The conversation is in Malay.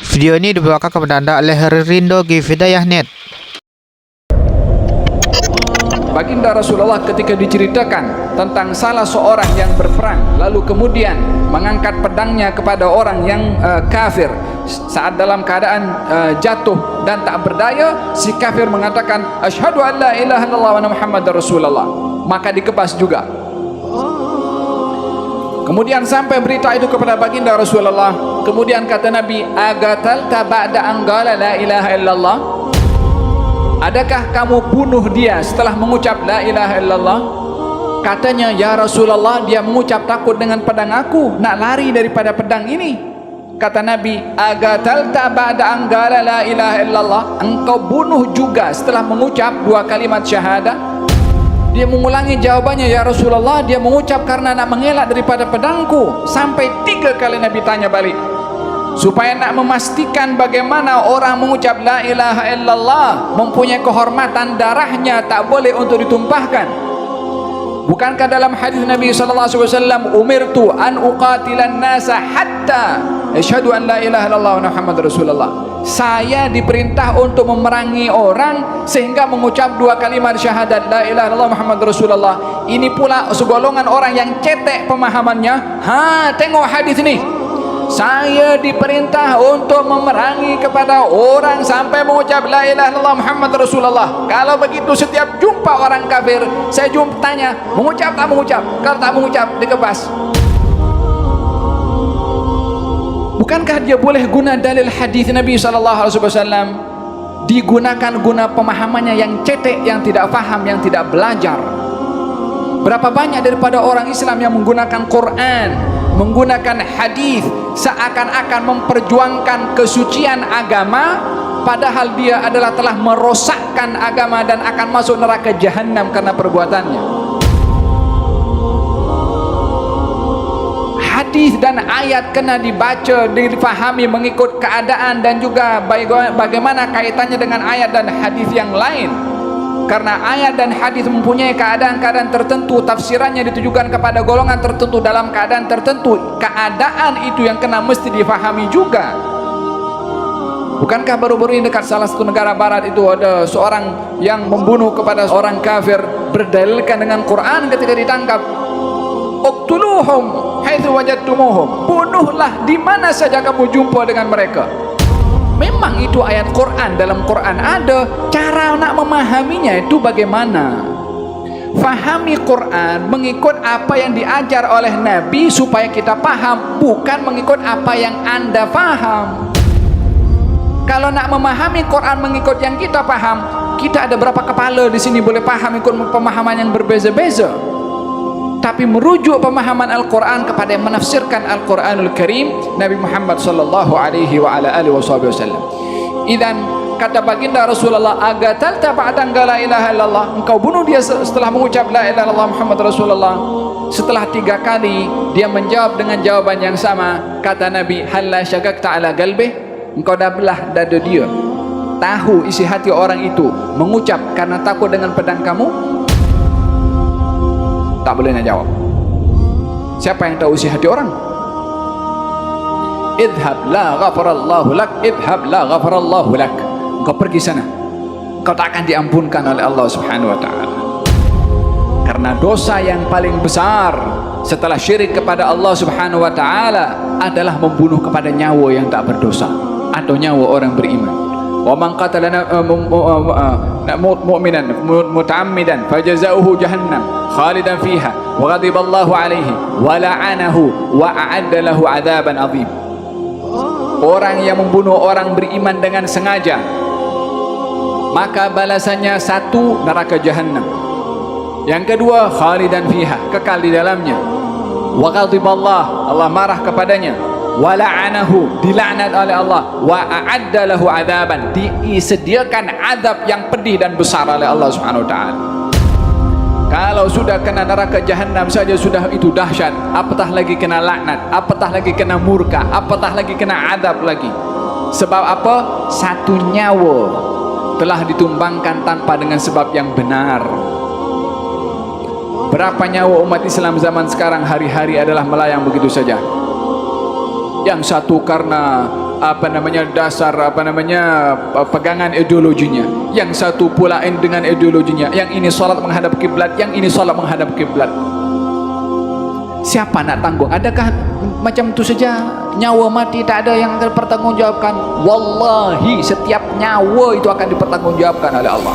Video ini dibawakan kepada Anda oleh Rindo Hidayah Net. Baginda Rasulullah ketika diceritakan tentang salah seorang yang berperang lalu kemudian mengangkat pedangnya kepada orang yang kafir saat dalam keadaan jatuh dan tak berdaya, si kafir mengatakan asyhadu an la ilaha illallah wa anna muhammadar rasulullah, maka dikebas juga. Kemudian sampai berita itu kepada baginda Rasulullah. Kemudian kata Nabi, agatalta ba'da an qala la ilaha illallah, adakah kamu bunuh dia setelah mengucap la ilaha illallah? Katanya, ya Rasulullah, dia mengucap takut dengan pedang aku, nak lari daripada pedang ini. Kata Nabi, agatalta ba'da an qala la ilaha illallah, engkau bunuh juga setelah mengucap dua kalimat syahadah? Dia mengulangi jawabannya, ya Rasulullah, dia mengucap karena nak mengelak daripada pedangku. Sampai 3 kali Nabi tanya balik, supaya nak memastikan bagaimana orang mengucap la ilaha illallah mempunyai kehormatan, darahnya tak boleh untuk ditumpahkan. Bukankah dalam hadis Nabi sallallahu alaihi wasallam, umirtu an uqatilan nasa hatta asyhadu an la ilaha illallah wa muhammadar rasulullah, saya diperintah untuk memerangi orang sehingga mengucap dua kalimat syahadat la ilaha illallah muhammadar rasulullah. Ini pula segolongan orang yang cetek pemahamannya. Tengok hadis ni, saya diperintah untuk memerangi kepada orang sampai mengucap la ilaha illallah muhammad rasulullah. Kalau begitu setiap jumpa orang kafir, saya tanya, mengucap tak mengucap? Kalau tak mengucap, dikebas. Bukankah dia boleh guna dalil hadis Nabi SAW? Digunakan guna pemahamannya yang cetek, yang tidak faham, yang tidak belajar. Berapa banyak daripada orang Islam yang menggunakan Quran, menggunakan hadis seakan-akan memperjuangkan kesucian agama, padahal dia adalah telah merosakkan agama dan akan masuk neraka jahanam karena perbuatannya. Hadis dan ayat kena dibaca, difahami mengikut keadaan dan juga bagaimana kaitannya dengan ayat dan hadis yang lain. Karena ayat dan hadis mempunyai keadaan-keadaan tertentu, tafsirannya ditujukan kepada golongan tertentu dalam keadaan tertentu. Keadaan itu yang kena mesti difahami juga. Bukankah baru-baru ini dekat salah satu negara barat itu ada seorang yang membunuh kepada orang kafir, berdalilkan dengan Quran ketika ditangkap, uqtuluhum haitsu wajadtumuhum, bunuhlah di mana saja kamu jumpa dengan mereka. Memang itu ayat Quran, dalam Quran ada. Cara nak memahaminya itu bagaimana? Fahami Quran mengikut apa yang diajar oleh Nabi supaya kita paham, bukan mengikut apa yang anda faham. Kalau nak memahami Quran mengikut yang kita paham, kita ada berapa kepala di sini boleh paham ikut pemahaman yang berbeza-beza. Tapi merujuk pemahaman Al-Quran kepada yang menafsirkan Al-Quranul Karim, Nabi Muhammad sallallahu alaihi wa ala alihi wasallam. Idzan kata baginda Rasulullah, agatalta ba'dan la ilaha illallah, engkau bunuh dia setelah mengucap la ilaha illallah Muhammad Rasulullah. Setelah 3 kali dia menjawab dengan jawaban yang sama. Kata Nabi, halla syagakta ala qalbih, engkau dah belah dada dia, tahu isi hati orang itu mengucap karena takut dengan pedang kamu? Tak boleh nak jawab. Siapa yang tahu isi hati orang? Idhab la ghafarallahu lak, idhab la ghafarallahu lak. Engkau pergi sana, engkau tak akan diampunkan oleh Allah Subhanahu wa taala. Karena dosa yang paling besar setelah syirik kepada Allah Subhanahu wa taala adalah membunuh kepada nyawa yang tak berdosa atau nyawa orang beriman. Wa man qatala mu'minan muta'ammidan fajazauhu jahannam khalidan fiha wa ghadiballahu alaihi wa la'anahu wa a'adda lahu 'adzaban 'adzim. Orang yang membunuh orang beriman dengan sengaja, maka balasannya 1, neraka jahannam. Yang kedua, khalidan fiha, kekal di dalamnya. Wa ghadiballahu, Allah marah kepadanya. Wa la'anahu, dilaknat oleh Allah. Wa a'adda lahu 'adzaban, disediakan azab yang pedih dan besar oleh Allah Subhanahu wa taala. Kalau sudah kena neraka jahanam saja sudah itu dahsyat, apatah lagi kena laknat, apatah lagi kena murka, apatah lagi kena azab lagi. Sebab apa? 1 nyawa telah ditumbangkan tanpa dengan sebab yang benar. Berapa nyawa umat Islam zaman sekarang hari-hari adalah melayang begitu saja. Yang satu karena dasar pegangan ideologinya. Yang satu pulain dengan ideologinya. Yang ini solat menghadap kiblat, yang ini solat menghadap kiblat. Siapa nak tanggung? Adakah macam itu saja nyawa mati tak ada yang akan dipertanggungjawabkan? Wallahi setiap nyawa itu akan dipertanggungjawabkan oleh Allah.